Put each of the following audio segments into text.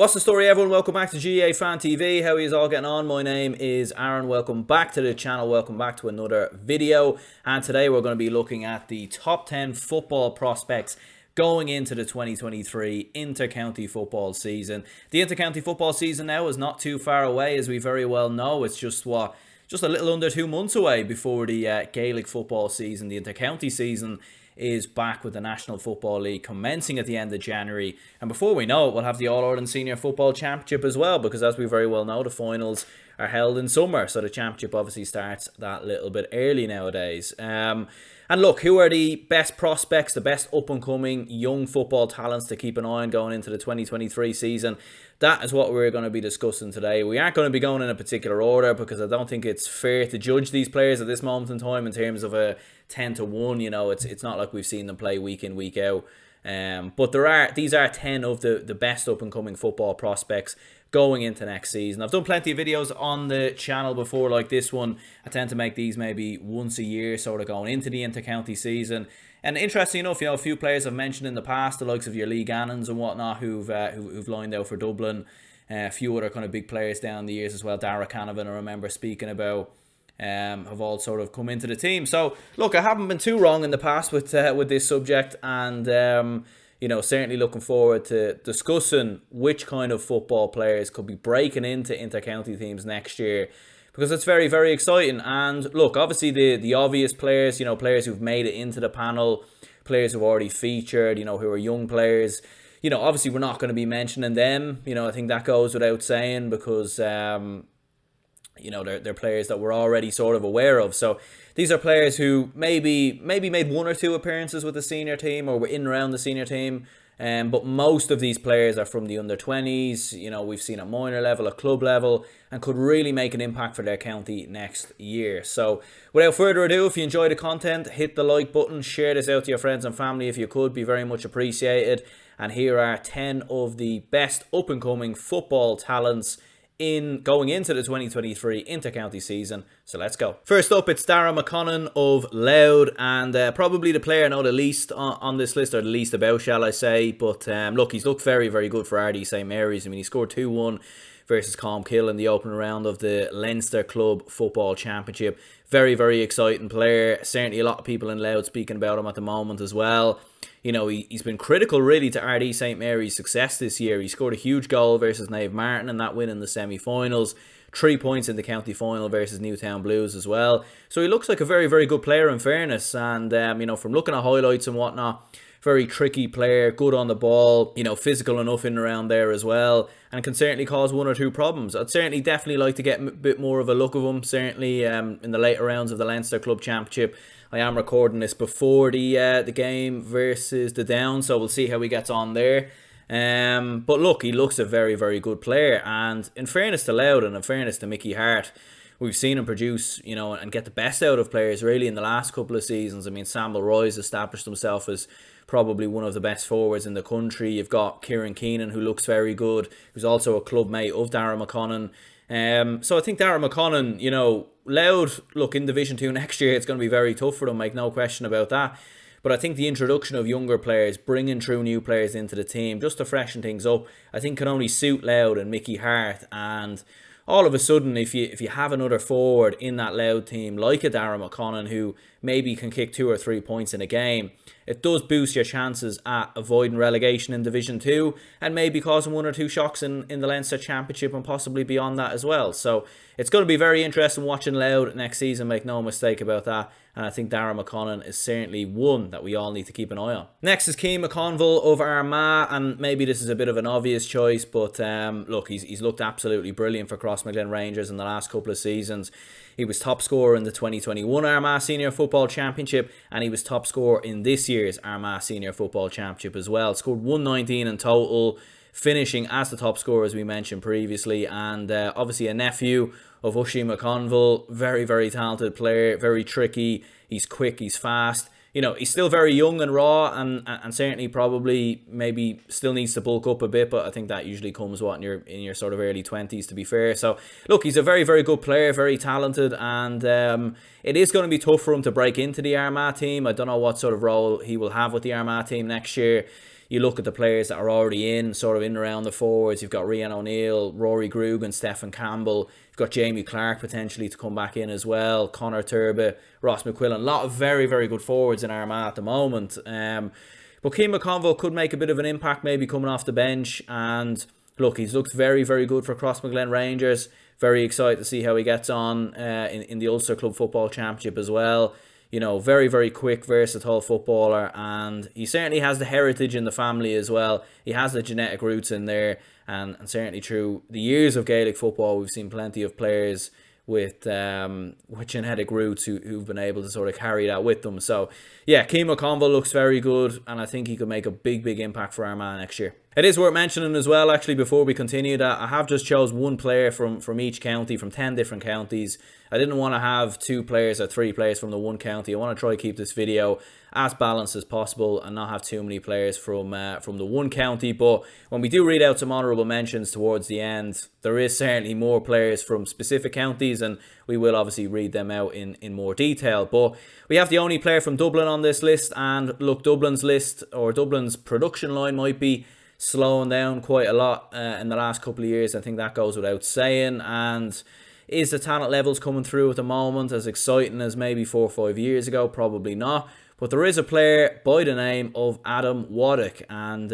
What's the story, everyone? Welcome back to GAA Fan TV. How are you all getting on? My name is Aaron. Welcome back to the channel. Welcome back to another video. And today we're going to be looking at the top 10 football prospects going into the 2023 inter-county football season. The inter-county football season now is not too far away, as we very well know. It's just a little under 2 months away before the Gaelic football season. The inter-county season is back with the National Football League commencing at the end of January. And before we know it, we'll have the All-Ireland Senior Football Championship as well, because as we very well know, the finals are held in summer. So the championship obviously starts that little bit early nowadays. And look, who are the best prospects, the best up-and-coming young football talents to keep an eye on going into the 2023 season? That is what we're going to be discussing today. We aren't going to be going in a particular order because I don't think it's fair to judge these players at this moment in time in terms of a 10-1. You know, it's not like we've seen them play week in, week out. But these are 10 of the best up-and-coming football prospects going into next season. I've done plenty of videos on the channel before like this one. I tend to make these maybe once a year, sort of going into the inter-county season. And interesting enough, you know, a few players I've mentioned in the past, the likes of your League Annans and whatnot, who've lined out for Dublin. A few other kind of big players down the years as well. Dara, Canavan, I remember speaking about, have all sort of come into the team. So look, I haven't been too wrong in the past with this subject, and you know, certainly looking forward to discussing which kind of football players could be breaking into inter-county teams next year, because it's very, very exciting. And look, obviously the obvious players, you know, players who've made it into the panel, players who've already featured, you know, who are young players. You know, obviously we're not going to be mentioning them. You know, I think that goes without saying, because you know, they're players that we're already sort of aware of. So these are players who maybe made one or two appearances with the senior team or were in and around the senior team. But most of these players are from the under-20s. You know, we've seen at minor level, at club level, and could really make an impact for their county next year. So without further ado, if you enjoy the content, hit the like button, share this out to your friends and family if you could, be very much appreciated. And here are 10 of the best up-and-coming football talents going into the 2023 inter-county season. So let's go. First up, it's Dara McConnell of Louth, and probably the player I know the least on this list, or the least about, shall I say. But look, he's looked very, very good for RD St Mary's. I mean, he scored 2-1 versus Killian in the opening round of the Leinster Club Football Championship. Very, very exciting player. Certainly a lot of people in Louth speaking about him at the moment as well. You know, he's been critical really to RD St Mary's success this year. He scored a huge goal versus Naomh Martin in that win in the semi-finals. 3 points in the county final versus Newtown Blues as well. So he looks like a very, very good player in fairness. And, you know, from looking at highlights and whatnot, very tricky player, good on the ball, you know, physical enough in and around there as well, and can certainly cause one or two problems. I'd certainly definitely like to get a bit more of a look of him, certainly in the later rounds of the Leinster Club Championship. I am recording this before the game versus the Down, so we'll see how he gets on there. But look, he looks a very, very good player, and in fairness to Louth and in fairness to Mickey Hart, we've seen him produce, you know, and get the best out of players really in the last couple of seasons. I mean, Samuel Roy's established himself as probably one of the best forwards in the country. You've got Kieran Keenan, who looks very good, who's also a club mate of Dara McConnell. So I think Dara McConnell, you know, Louth, look, in Division 2 next year, it's going to be very tough for them, make no question about that. But I think the introduction of younger players, bringing through new players into the team, just to freshen things up, I think can only suit Louth and Mickey Hart. And all of a sudden, if you have another forward in that Louth team, like a Dara McConnell, who maybe can kick 2 or 3 points in a game, it does boost your chances at avoiding relegation in Division 2 and maybe causing 1 or 2 shocks in the Leinster Championship and possibly beyond that as well. So it's going to be very interesting watching Louth next season, make no mistake about that. And I think Dara McConnell is certainly one that we all need to keep an eye on. Next is McConville of Armagh, and maybe this is a bit of an obvious choice, but look, he's looked absolutely brilliant for Crossmaglen Rangers in the last couple of seasons. He was top scorer in the 2021 Armagh Senior Football Championship, and he was top scorer in this year's Armagh Senior Football Championship as well. Scored 119 in total, finishing as the top scorer as we mentioned previously, and obviously a nephew of Oisin McConville. Very, very talented player, very tricky, he's quick, he's fast. You know, he's still very young and raw, and certainly probably maybe still needs to bulk up a bit, but I think that usually comes in your sort of early 20s, to be fair. So look, he's a very, very good player, very talented, and it is going to be tough for him to break into the Armagh team. I don't know what sort of role he will have with the Armagh team next year. you look at the players that are already in, sort of in around the forwards. You've got Rian O'Neill, Rory Grugan, Stephen Campbell. You've got Jamie Clark potentially to come back in as well. Conor Turba, Ross McQuillan. A lot of very, very good forwards in Armagh at the moment. But Keane McConville could make a bit of an impact maybe coming off the bench. And look, he's looked very, very good for Crossmaglen Rangers. Very excited to see how he gets on in the Ulster Club Football Championship as well. You know, very, very quick, versatile footballer, and he certainly has the heritage in the family as well. He has the genetic roots in there, and certainly through the years of Gaelic football, we've seen plenty of players with genetic roots who've been able to sort of carry that with them. So, yeah, Keane McConville looks very good, and I think he could make a big, big impact for Armagh next year. It is worth mentioning as well, actually, before we continue, that I have just chose one player from each county, from 10 different counties. I didn't want to have 2 players or 3 players from the one county. I want to try to keep this video as balanced as possible and not have too many players from the one county. But when we do read out some honourable mentions towards the end, there is certainly more players from specific counties, and we will obviously read them out in more detail. But we have the only player from Dublin on this list, and look, Dublin's list, or Dublin's production line, might be slowing down quite a lot in the last couple of years. I think that goes without saying. And is the talent levels coming through at the moment as exciting as maybe 4 or 5 years ago? Probably not. But there is a player by the name of Adam Warwick, and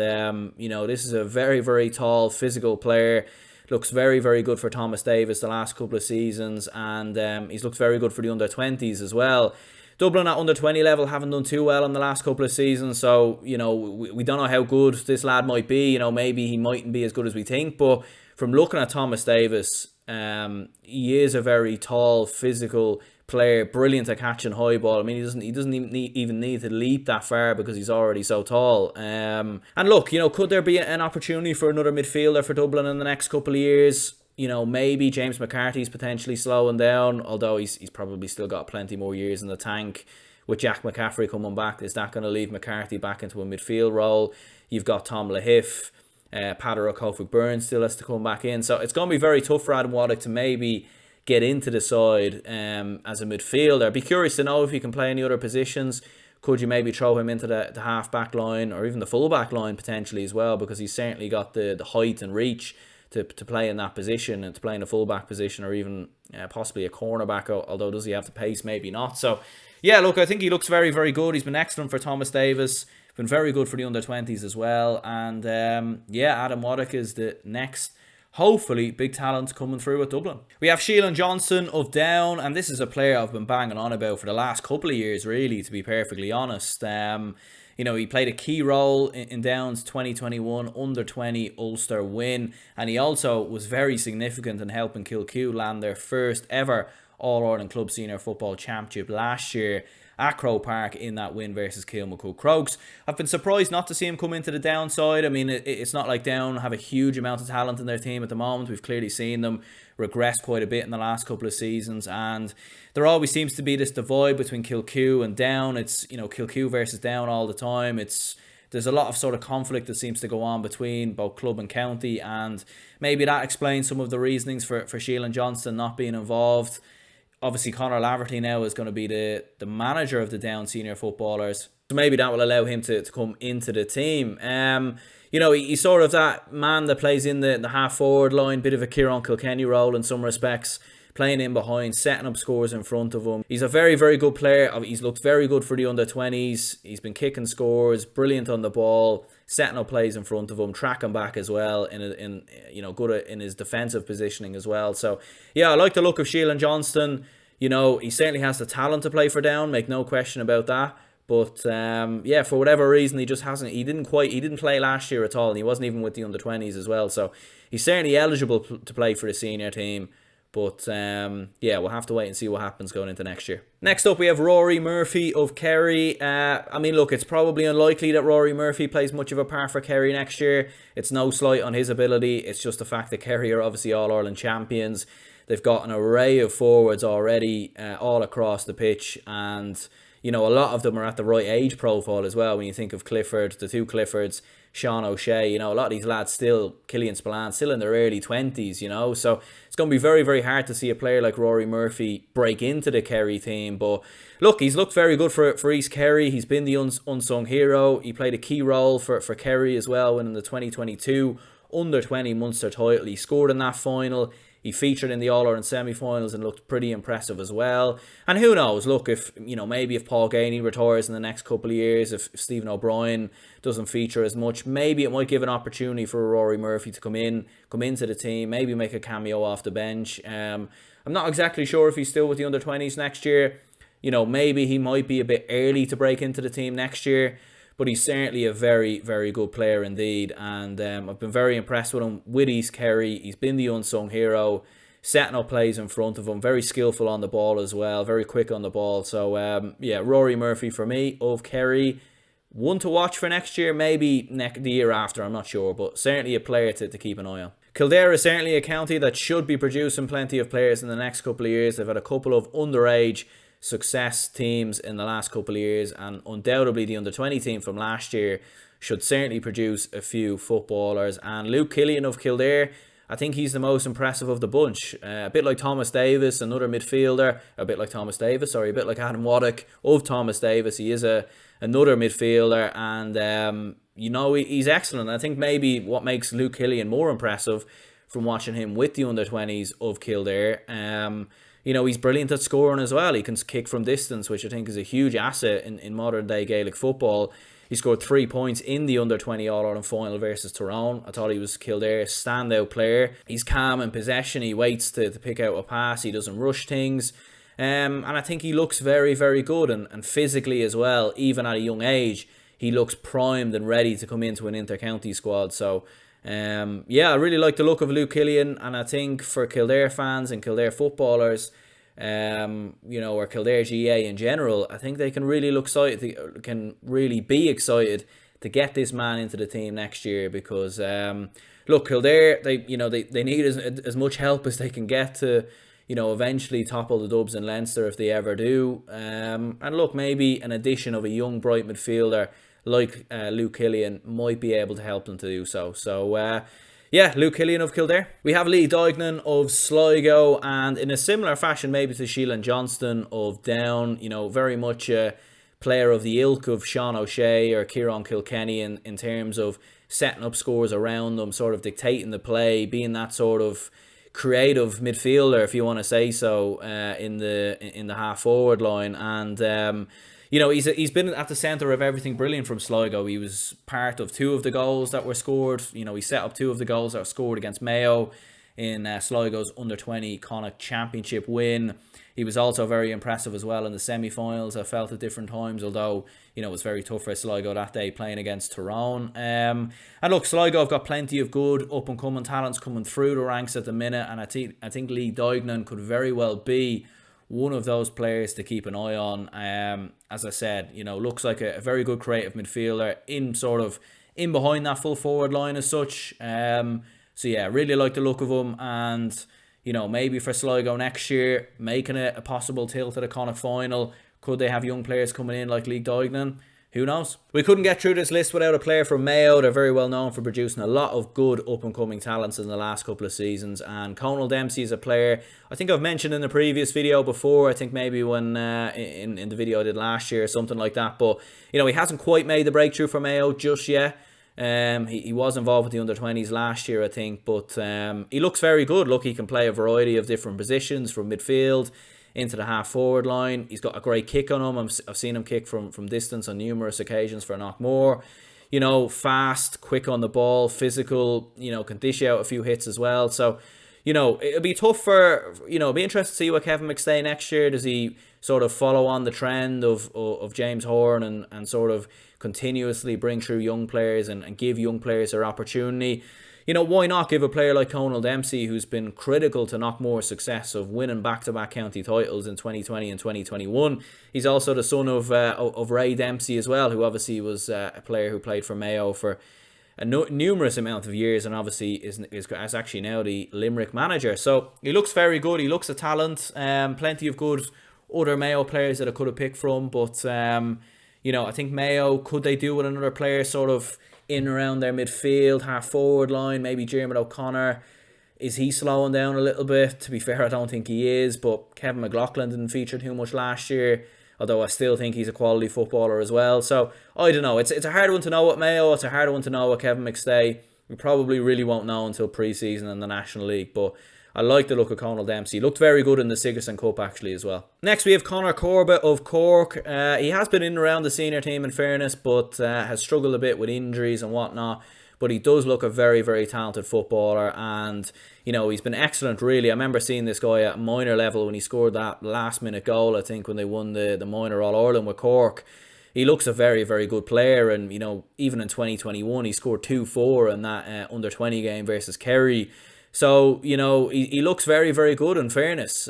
you know, this is a very, very tall, physical player. Looks very, very good for Thomas Davis the last couple of seasons, and he's looked very good for the under-20s as well. Dublin at under-20 level haven't done too well in the last couple of seasons, so, you know, we don't know how good this lad might be. You know, maybe he mightn't be as good as we think, but from looking at Thomas Davis, he is a very tall, physical player, brilliant at catching high ball. I mean, he doesn't even need to leap that far because he's already so tall. And look, you know, could there be an opportunity for another midfielder for Dublin in the next couple of years? You know, maybe James McCarthy's potentially slowing down, although he's probably still got plenty more years in the tank. With Jack McCaffrey coming back, is that going to leave McCarthy back into a midfield role? You've got Tom Lahiff, Padraig Kofic-Byrne still has to come back in. So it's going to be very tough for Adam Warwick to maybe get into the side as a midfielder. I'd be curious to know if he can play any other positions. Could you maybe throw him into the half-back line or even the full-back line potentially as well, because he's certainly got the height and reach to play in that position, and to play in a full-back position, or even possibly a cornerback, although does he have the pace? Maybe not. So, yeah, look, I think he looks very, very good. He's been excellent for Thomas Davis, been very good for the under-20s as well, and yeah, Adam Warwick is the next, hopefully, big talent coming through at Dublin. We have Shealan Johnston of Down, and this is a player I've been banging on about for the last couple of years, really, to be perfectly honest. You know, he played a key role in Down's 2021 under-20 Ulster win, and he also was very significant in helping Kilcue land their first ever All-Ireland Club Senior Football Championship last year at Croke Park in that win versus Kilmacud Crokes. I've been surprised not to see him come into the Down side. I mean, it's not like Down have a huge amount of talent in their team at the moment. We've clearly seen them regress quite a bit in the last couple of seasons, and there always seems to be this divide between Kilcue and Down. It's, you know, Kilcue versus Down all the time. There's a lot of sort of conflict that seems to go on between both club and county, and maybe that explains some of the reasonings for Shealan Johnston not being involved. Obviously, Conor Laverty now is going to be the manager of the Down senior footballers, so maybe that will allow him to come into the team. You know, he's sort of that man that plays in the half-forward line, bit of a Kieran Kilkenny role in some respects, playing in behind, setting up scores in front of him. He's a very, very good player. He's looked very good for the under-20s. He's been kicking scores, brilliant on the ball, setting up plays in front of him, tracking back as well, in you know, good in his defensive positioning as well. So, yeah, I like the look of Shealan Johnston. You know, he certainly has the talent to play for Down, make no question about that. But yeah, for whatever reason, he just hasn't. He didn't play last year at all, and he wasn't even with the under-20s as well. So he's certainly eligible to play for the senior team. But yeah, we'll have to wait and see what happens going into next year. Next up, we have Rory Murphy of Kerry. I mean, look, it's probably unlikely that Rory Murphy plays much of a part for Kerry next year. It's no slight on his ability. It's just the fact that Kerry are obviously All-Ireland champions. They've got an array of forwards already all across the pitch, and you know, a lot of them are at the right age profile as well. When you think of Clifford, the two Cliffords, Sean O'Shea, you know, a lot of these lads still, Killian Spillane, still in their early 20s, you know. So it's going to be very, very hard to see a player like Rory Murphy break into the Kerry team. But look, he's looked very good for East Kerry. He's been the unsung hero. He played a key role for Kerry as well, winning the 2022 under-20 Munster title. He scored in that final. He featured in the All-Ireland semi-finals and looked pretty impressive as well. And who knows, look, if, you know, maybe if Paul Gainey retires in the next couple of years, if Stephen O'Brien doesn't feature as much, maybe it might give an opportunity for Rory Murphy to come into the team, maybe make a cameo off the bench. I'm not exactly sure if he's still with the under-20s next year. You know, maybe he might be a bit early to break into the team next year. But he's certainly a very, very good player indeed. And I've been very impressed with him with East Kerry. He's been the unsung hero, setting up plays in front of him. Very skillful on the ball as well. Very quick on the ball. So, yeah, Rory Murphy for me of Kerry. One to watch for next year. Maybe the year after. I'm not sure. But certainly a player to keep an eye on. Kildare is certainly a county that should be producing plenty of players in the next couple of years. They've had a couple of underage success teams in the last couple of years, and undoubtedly the under-20 team from last year should certainly produce a few footballers. And Luke Killian of Kildare, I think he's the most impressive of the bunch. A bit like Thomas Davis, another midfielder, a bit like Adam Waddock of Thomas Davis. He is another midfielder, and you know, he's excellent. I think maybe what makes Luke Killian more impressive from watching him with the under-20s of Kildare, you know, he's brilliant at scoring as well. He can kick from distance, which I think is a huge asset in modern day Gaelic football. He scored 3 points in the under-20 All-Ireland final versus Tyrone. I thought he was Kildare's standout player. He's calm in possession. He waits to pick out a pass. He doesn't rush things. And I think he looks very, very good. And physically as well, even at a young age, he looks primed and ready to come into an inter-county squad. So, yeah, I really like the look of Luke Killian, and I think for Kildare fans and Kildare footballers, you know, or Kildare GAA in general, I think they can really be excited to get this man into the team next year, because look, Kildare, they need as much help as they can get to, you know, eventually topple the Dubs in Leinster if they ever do. And look, maybe an addition of a young bright midfielder like Luke Killian might be able to help them to do so. So, yeah, Luke Killian of Kildare. We have Lee Dognan of Sligo, and in a similar fashion maybe to Shealan Johnston of Down, you know, very much a player of the ilk of Sean O'Shea or Kieran Kilkenny in terms of setting up scores around them, sort of dictating the play, being that sort of creative midfielder, if you want to say so, in the half forward line. And you know, he's been at the centre of everything brilliant from Sligo. He was part of 2 of the goals that were scored. You know, he set up 2 of the goals that were scored against Mayo in Sligo's under-20 Connacht Championship win. He was also very impressive as well in the semi-finals, I felt at different times, although, you know, it was very tough for Sligo that day playing against Tyrone. And look, Sligo have got plenty of good up-and-coming talents coming through the ranks at the minute, and I think Lee Dognan could very well be one of those players to keep an eye on. As I said, you know, looks like a very good creative midfielder in behind that full forward line as such. So yeah, really like the look of him, and you know, maybe for Sligo next year, making it a possible tilt to the Connacht final. Could they have young players coming in like Lee Dognan? Who knows? We couldn't get through this list without a player from Mayo. They're very well known for producing a lot of good up-and-coming talents in the last couple of seasons. And Conor Dempsey is a player I think I've mentioned in the previous video before. I think maybe when in the video I did last year or something like that. But, you know, he hasn't quite made the breakthrough for Mayo just yet. He was involved with the under-20s last year, I think. But he looks very good. Look, he can play a variety of different positions from midfield into the half-forward line. He's got a great kick on him. I've seen him kick from distance on numerous occasions for Knockmore. You know, fast, quick on the ball, physical, you know, can dish out a few hits as well. So, you know, it'll be tough for, you know, it'll be interesting to see what Kevin McStay next year. Does he sort of follow on the trend of James Horn and sort of continuously bring through young players and give young players their opportunity? You know, why not give a player like Conor Dempsey, who's been critical to Knockmore's success of winning back-to-back county titles in 2020 and 2021. He's also the son of Ray Dempsey as well, who obviously was a player who played for Mayo for a numerous amount of years, and obviously is actually now the Limerick manager. So he looks very good. He looks a talent. Plenty of good other Mayo players that I could have picked from, but you know, I think Mayo, could they do with another player sort of in around their midfield, half forward line, maybe Jeremy O'Connor? Is he slowing down a little bit? To be fair, I don't think he is, but Kevin McLaughlin didn't feature too much last year, although I still think he's a quality footballer as well. So, I don't know. It's a hard one to know what Mayo. It's a hard one to know what Kevin McStay. We probably really won't know until pre-season in the National League, but I like the look of Conor Dempsey. He looked very good in the Sigerson Cup actually as well. Next we have Conor Corbett of Cork. He has been in and around the senior team in fairness, but has struggled a bit with injuries and whatnot. But he does look a very, very talented footballer, and you know, he's been excellent really. I remember seeing this guy at minor level when he scored that last minute goal, I think, when they won the minor All-Ireland with Cork. He looks a very, very good player, and you know, even in 2021 he scored 2-4 in that under-20 game versus Kerry. So, you know, he looks very, very good in fairness.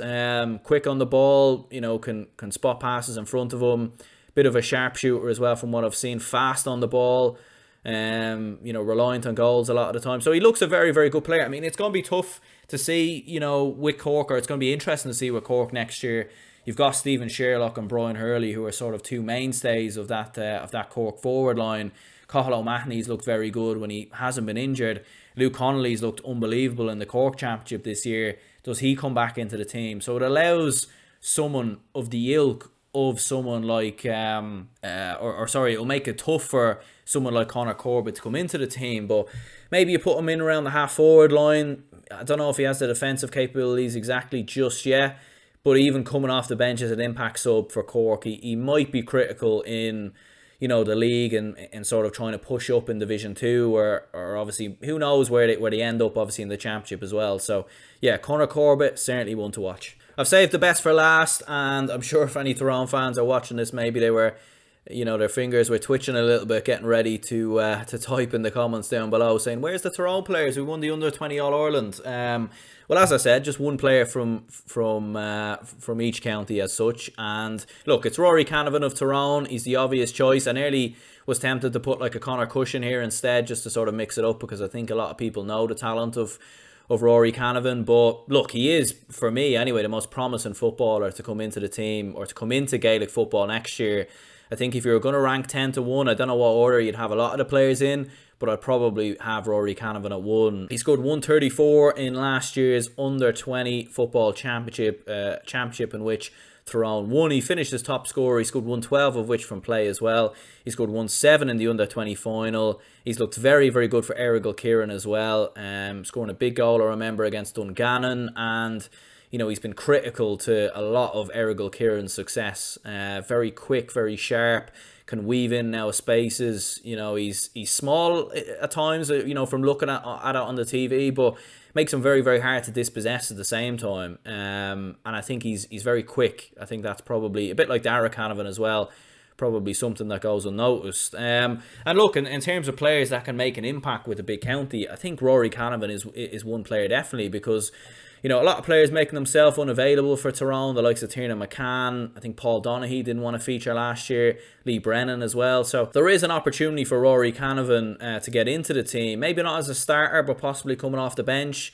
Quick on the ball, you know, can spot passes in front of him. Bit of a sharpshooter as well from what I've seen. Fast on the ball. You know, reliant on goals a lot of the time. So he looks a very, very good player. I mean, it's going to be tough to see, you know, with Cork, or it's going to be interesting to see with Cork next year. You've got Stephen Sherlock and Brian Hurley, who are sort of two mainstays of that Cork forward line. Cathal O'Mahony's looked very good when he hasn't been injured. Luke Connolly's looked unbelievable in the Cork Championship this year. Does he come back into the team? So it allows someone of the ilk of someone like, it'll make it tough for someone like Conor Corbett to come into the team. But maybe you put him in around the half-forward line. I don't know if he has the defensive capabilities exactly just yet. But even coming off the bench as an impact sub for Cork, he might be critical in, you know, the league and sort of trying to push up in Division 2 or obviously who knows where they end up obviously in the Championship as well. So yeah, Conor Corbett, certainly one to watch. I've saved the best for last, and I'm sure if any Tyrone fans are watching this, maybe they were, you know, their fingers were twitching a little bit, getting ready to type in the comments down below saying, where's the Tyrone players who won the under-20 All-Ireland? Well, as I said, just one player from each county as such. And look, it's Rory Canavan of Tyrone. He's the obvious choice. I nearly was tempted to put like a Conor Cushion here instead, just to sort of mix it up, because I think a lot of people know the talent of Rory Canavan. But look, he is, for me anyway, the most promising footballer to come into the team, or to come into Gaelic football next year. I think if you were going to rank 10 to 1, I don't know what order you'd have a lot of the players in, but I'd probably have Rory Canavan at 1. He scored 134 in last year's under-20 football championship in which Tyrone won. He finished as top scorer. He scored 112 of which from play as well. He scored 1-7 in the under-20 final. He's looked very, very good for Errigal Kieran as well, scoring a big goal, I remember, against Dungannon, and you know, he's been critical to a lot of Errigal Kieran's success. Very quick, very sharp, can weave in now spaces. You know, he's small at times, you know, from looking at it on the TV, but makes him very, very hard to dispossess at the same time. And I think he's very quick. I think that's probably a bit like Dara Canavan as well. Probably something that goes unnoticed. And look, in terms of players that can make an impact with a big county, I think Rory Canavan is one player definitely, because you know, a lot of players making themselves unavailable for Tyrone, the likes of Tiernan McCann. I think Paul Donaghy didn't want to feature last year. Lee Brennan as well. So there is an opportunity for Rory Canavan to get into the team. Maybe not as a starter, but possibly coming off the bench.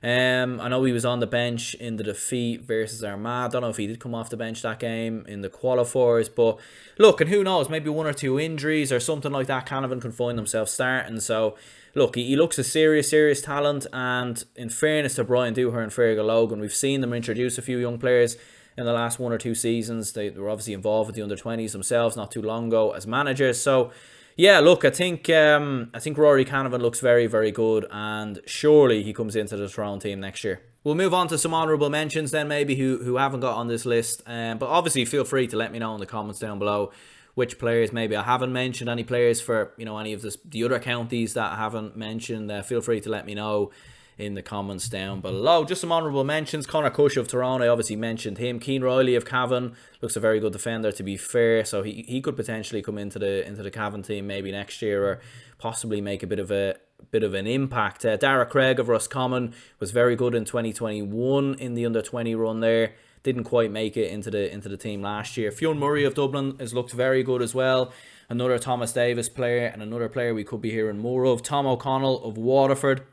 I know he was on the bench in the defeat versus Armagh. I don't know if he did come off the bench that game in the qualifiers. But look, and who knows, maybe one or two injuries or something like that, Canavan can find himself starting. So look, he looks a serious talent, and in fairness to Brian Dooher and Fergal Logan, we've seen them introduce a few young players in the last 1 or 2 seasons. They were obviously involved with the under-20s themselves not too long ago as managers. So yeah, look, I think Rory Canavan looks very, very good, and surely he comes into the Tyrone team next year. We'll move on to some honourable mentions then, maybe, who haven't got on this list. But obviously feel free to let me know in the comments down below which players maybe I haven't mentioned, any players for, you know, any of the other counties that I haven't mentioned. Feel free to let me know in the comments down below. Just some honourable mentions. Conor Cush of Tyrone, I obviously mentioned him. Cian Riley of Cavan looks a very good defender, to be fair, so he could potentially come into the Cavan team maybe next year, or possibly make a bit of an impact. Dara Craig of Roscommon was very good in 2021 in the under-20 run there. Didn't quite make it into the team last year. Fionn Murray of Dublin has looked very good as well. Another Thomas Davis player, and another player we could be hearing more of. Tom O'Connell of Waterford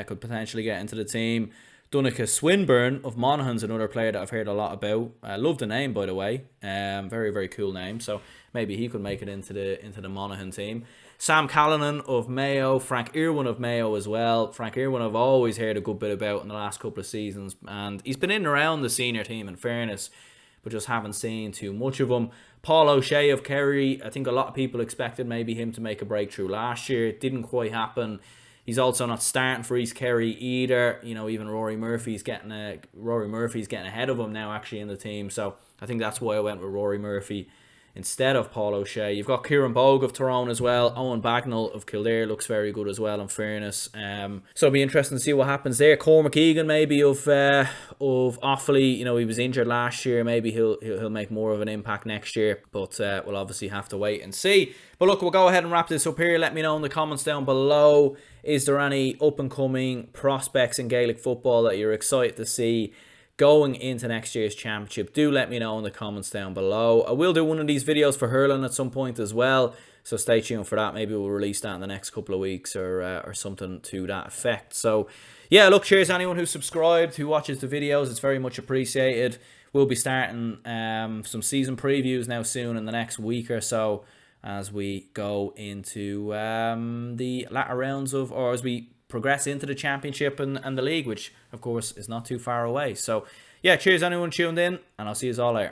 could potentially get into the team. Donncha Swinburne of Monaghan's another player that I've heard a lot about. I love the name, by the way. Very, very cool name. So maybe he could make it into the Monaghan team. Sam Callanan of Mayo. Frank Irwin of Mayo as well. Frank Irwin I've always heard a good bit about in the last couple of seasons. And he's been in and around the senior team, in fairness, but just haven't seen too much of him. Paul O'Shea of Kerry. I think a lot of people expected maybe him to make a breakthrough last year. It didn't quite happen. He's also not starting for East Kerry either. You know, even Rory Murphy's getting ahead of him now actually in the team. So I think that's why I went with Rory Murphy instead of Paul O'Shea. You've got Kieran Bogue of Tyrone as well. Owen Bagnall of Kildare looks very good as well, in fairness. So it'll be interesting to see what happens there. Cormac Egan maybe of Offaly. You know, he was injured last year. Maybe he'll make more of an impact next year. But we'll obviously have to wait and see. But look, we'll go ahead and wrap this up here. Let me know in the comments down below. Is there any up-and-coming prospects in Gaelic football that you're excited to see going into next year's championship? Do let me know in the comments down below. I will do one of these videos for hurling at some point as well, so stay tuned for that. Maybe we'll release that in the next couple of weeks or something to that effect. So yeah, look, cheers to anyone who's subscribed, who watches the videos. It's very much appreciated. We'll be starting some season previews now soon in the next week or so, as we go into the latter rounds of, or as we progress into the championship and the league, which of course is not too far away. So yeah, cheers anyone tuned in, and I'll see you all later.